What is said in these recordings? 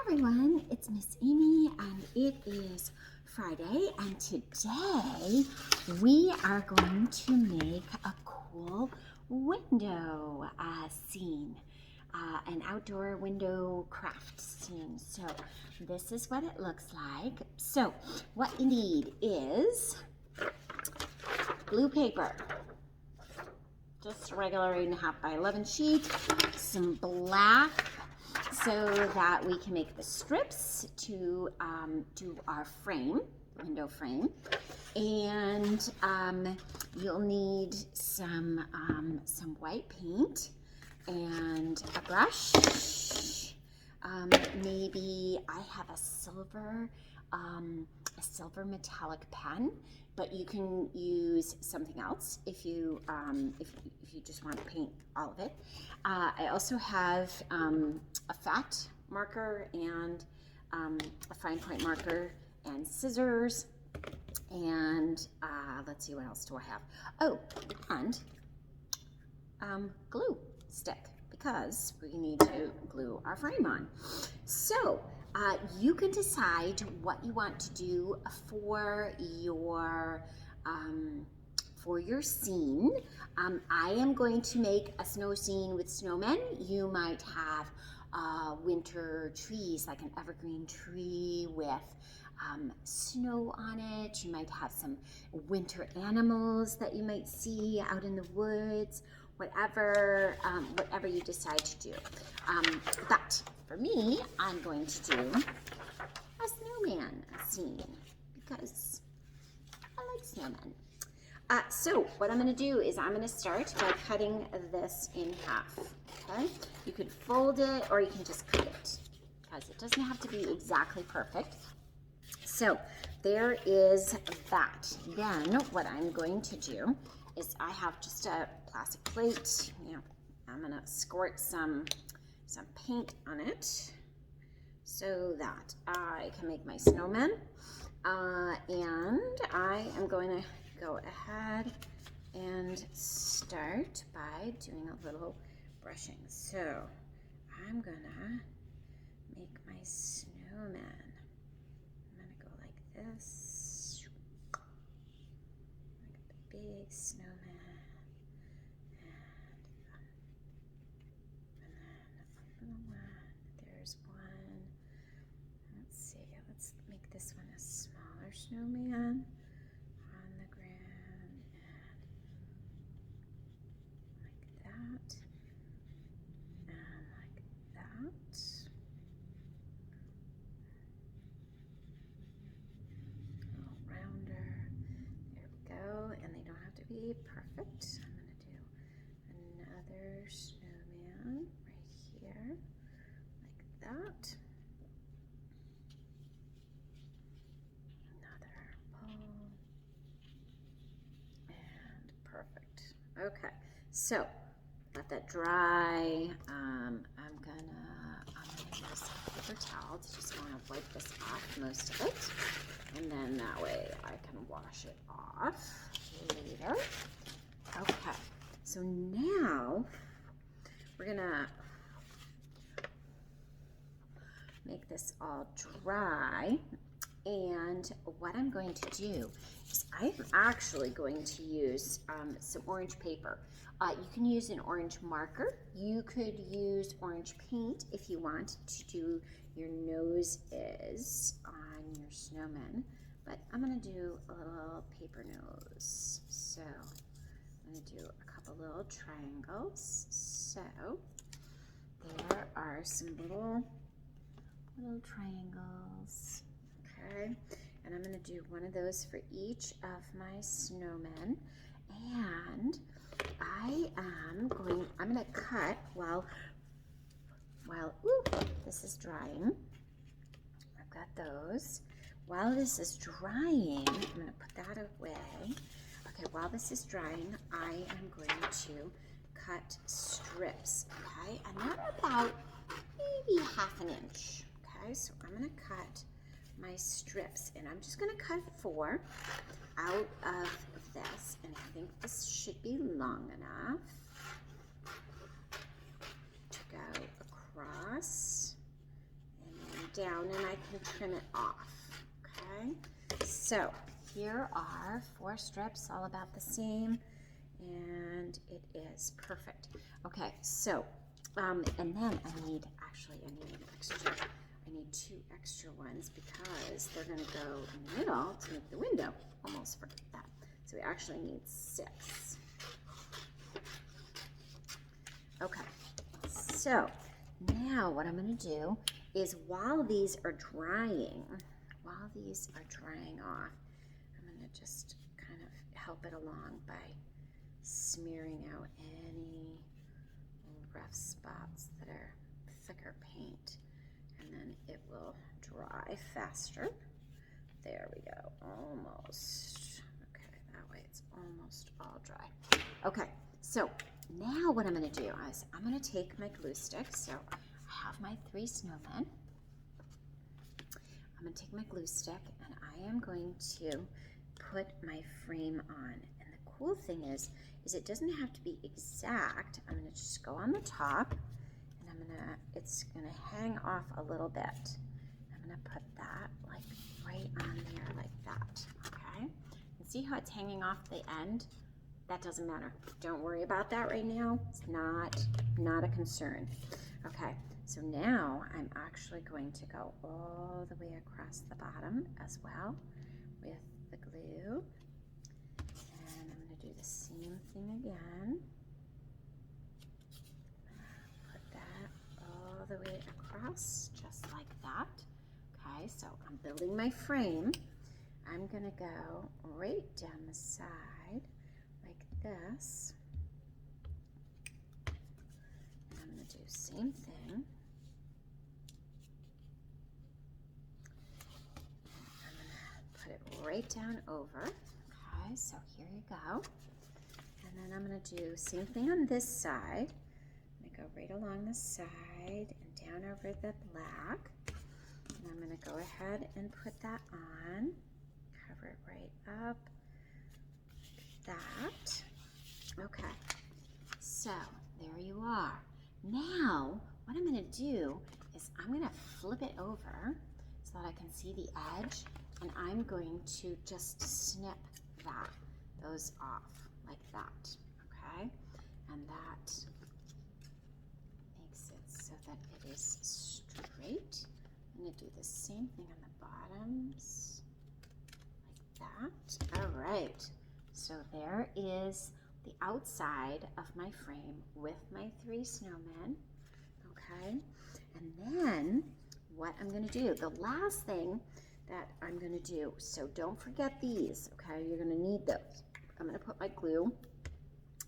everyone, it's Miss Amy and it is Friday, and today we are going to make a cool window scene, an outdoor window craft scene. So this is what it looks like. So what you need is blue paper, just a regular 8.5 by 11 sheet, some black so that we can make the strips to do our frame, window frame. And you'll need some white paint and a brush. Maybe I have a silver metallic pen, but you can use something else if you just want to paint all of it. I also have a fat marker and a fine point marker and scissors, and let's see, what else do I have? Oh, and glue stick, because we need to glue our frame on. So you can decide what you want to do for your scene. I am going to make a snow scene with snowmen. You might have winter trees, like an evergreen tree with snow on it. You might have some winter animals that you might see out in the woods, whatever you decide to do. But for me, I'm going to do a snowman scene because I like snowmen. So what I'm going to do is I'm going to start by cutting this in half. Okay, you could fold it or you can just cut it, because it doesn't have to be exactly perfect. So there is that. Then what I'm going to do is I have just a plastic plate. I'm going to squirt some paint on it so that I can make my snowman. And I am going to go ahead and start by doing a little brushing. So I'm gonna make my snowman. I'm gonna go like this, like a big snowman, and then a little one. There's one. Let's see, let's make this one a smaller snowman on the ground, and like that, and like that. A little rounder. There we go. And they don't have to be perfect. I'm going to do another snowman right here, like that. Perfect. Okay, so let that dry. I'm gonna use a paper towel to just kind of wipe this off, most of it, and then that way I can wash it off later. Okay, so now we're gonna make this all dry. And what I'm going to do is I'm actually going to use some orange paper. You can use an orange marker. You could use orange paint if you want to do your noses on your snowman. But I'm going to do a little paper nose. So I'm going to do a couple little triangles. So there are some little triangles. Okay, and I'm going to do one of those for each of my snowmen, and I'm going to cut while this is drying. I've got those. While this is drying, I'm going to put that away. Okay, while this is drying, I am going to cut strips. Okay, and they're about maybe ½ inch. Okay, so I'm going to cut my strips, and I'm just going to cut 4 out of this, and I think this should be long enough to go across and then down and I can trim it off, okay? So here are 4 strips, all about the same, and it is perfect. Okay, so, and then I need I need 2 extra ones because they're gonna go in the middle to make the window. Almost forgot that. So we actually need 6. Okay, so now what I'm going to do is while these are drying off, I'm going to just kind of help it along by smearing out any rough spots that are thicker paint, and then it will dry faster. There we go, almost. Okay, that way it's almost all dry. Okay, so now what I'm going to do is I'm going to take my glue stick. So I have my 3 snowmen. I'm going to take my glue stick and I am going to put my frame on. And the cool thing is it doesn't have to be exact. I'm going to just go on the top and it's going to hang off a little bit. I'm going to put that like right on there like that, okay? And see how it's hanging off the end? That doesn't matter. Don't worry about that right now. It's not a concern. Okay, so now I'm actually going to go all the way across the bottom as well with the glue. And I'm going to do the same thing again. Put that all the way across, just like that. Okay, so I'm building my frame. I'm going to go right down the side this, and I'm going to do the same thing. I'm going to put it right down over. Okay, so here you go. And then I'm going to do the same thing on this side. I'm going to go right along the side and down over the black. And I'm going to go ahead and put that on. Cover it right up like that. Okay, so there you are. Now, what I'm going to do is I'm going to flip it over so that I can see the edge, and I'm going to just snip those off like that, okay? And that makes it so that it is straight. I'm going to do the same thing on the bottoms like that. All right, so there is the outside of my frame with my 3 snowmen, okay? And then what I'm gonna do, the last thing that I'm gonna do, so don't forget these, okay? You're gonna need those. I'm gonna put my glue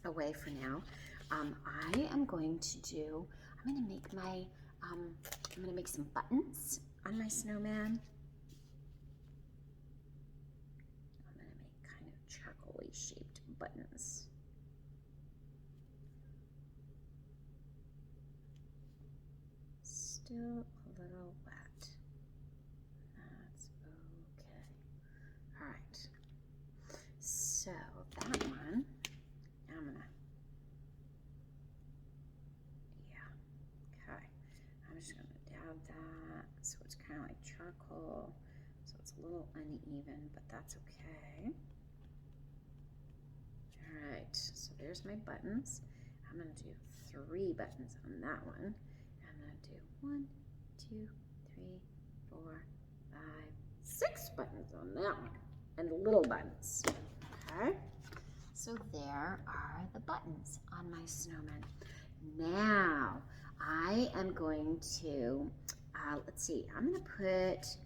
away for now. I am going to do, I'm gonna make some buttons on my snowman. I'm gonna make kind of charcoal-y shaped buttons. Still a little wet. That's okay. All right. So that one, I'm gonna, okay. I'm just gonna dab that so it's kind of like charcoal. So it's a little uneven, but that's okay. All right. So there's my buttons. I'm gonna do 3 buttons on that one. 1, 2, 3, 4, 5, 6 buttons on that one, and little buttons, okay? So there are the buttons on my snowman. Now, I am going to, let's see, I'm gonna put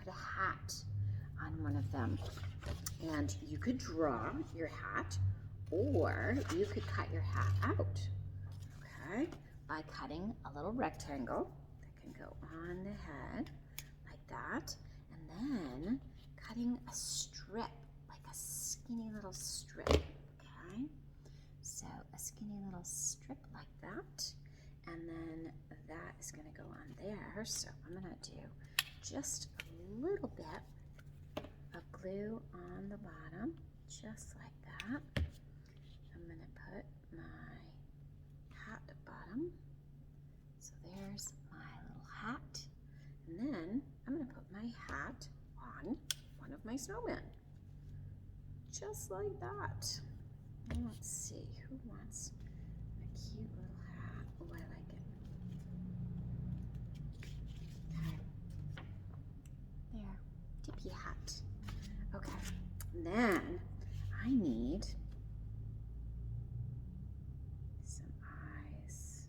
a hat on one of them. And you could draw your hat, or you could cut your hat out, okay? By cutting a little rectangle that can go on the head like that, and then cutting a strip, like a skinny little strip, okay? So a skinny little strip like that, and then that is going to go on there. So I'm going to do just a little bit of glue on the bottom, just like that. I'm going to put my hat bottom. So there's my little hat. And my hat on one of my snowmen. Just like that. And let's see, who wants a cute little hat? Oh, I like it. Okay. There, Dippy hat. Okay, and then I need some eyes.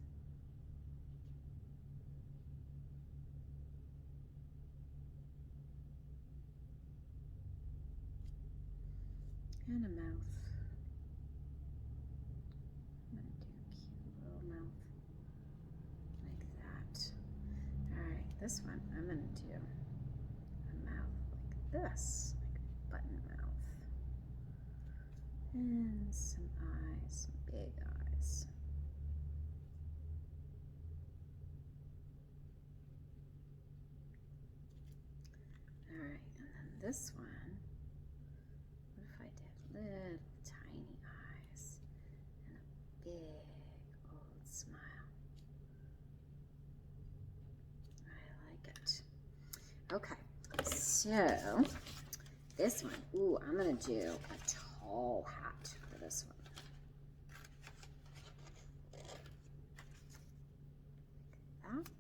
And a mouth. I'm gonna do a cute little mouth like that. All right, this one I'm gonna do a mouth like this, like a button mouth. And some eyes, some big eyes. All right, and then this one, what if I did little tiny eyes and a big old smile? I like it. Okay, so this one, ooh, I'm gonna do a tall hat for this one. Like that.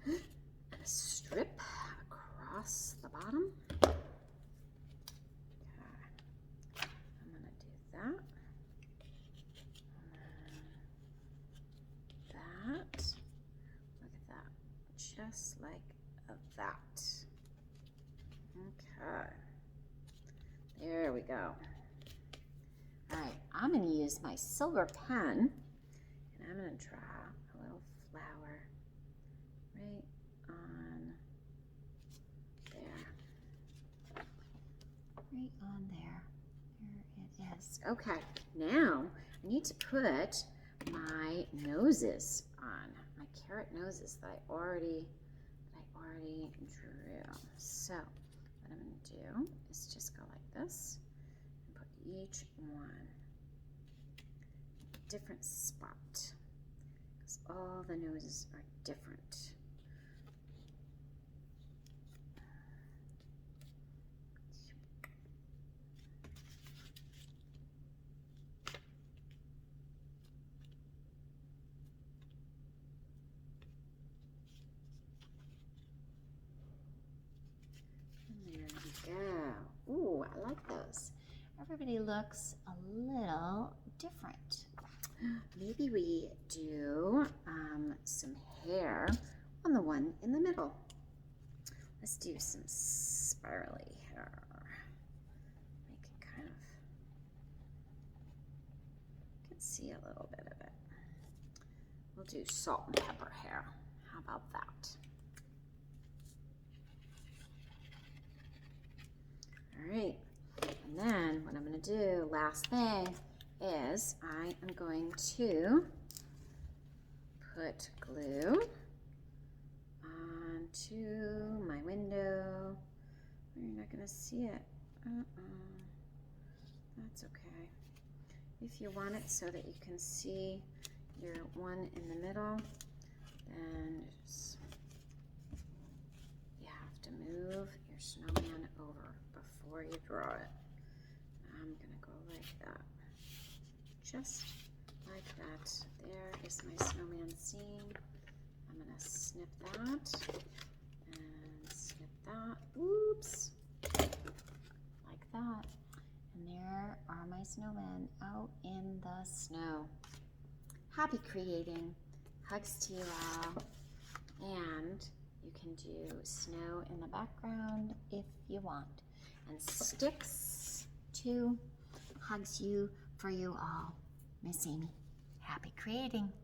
And a strip across the bottom. Okay. I'm gonna do that. And then that. Look at that. Just like that. Okay. There we go. All right, I'm going to use my silver pen, and I'm going to draw a little flower right on there. Right on there. There it is. Okay, now I need to put my noses on, my carrot noses that I already drew. So what I'm going to do is just go like this and put each one in a different spot, because all the noses are different. Go. Ooh, I like those. Everybody looks a little different. Maybe we do some hair on the one in the middle. Let's do some spirally hair. Make it kind of, you can see a little bit of it. We'll do salt and pepper hair. How about that? All right, and then what I'm going to do, last thing, is I am going to put glue onto my window. You're not going to see it. That's okay. If you want it so that you can see your one in the middle, then just, you have to move your snowman over before you draw it. I'm gonna go like that, just like that. There is my snowman scene. I'm gonna snip that and snip that. Oops, like that. And there are my snowmen out in the snow. Happy creating. Hugs to you all. And you can do snow in the background if you want. And sticks too. Hugs you for you all. Miss Amy. Happy creating.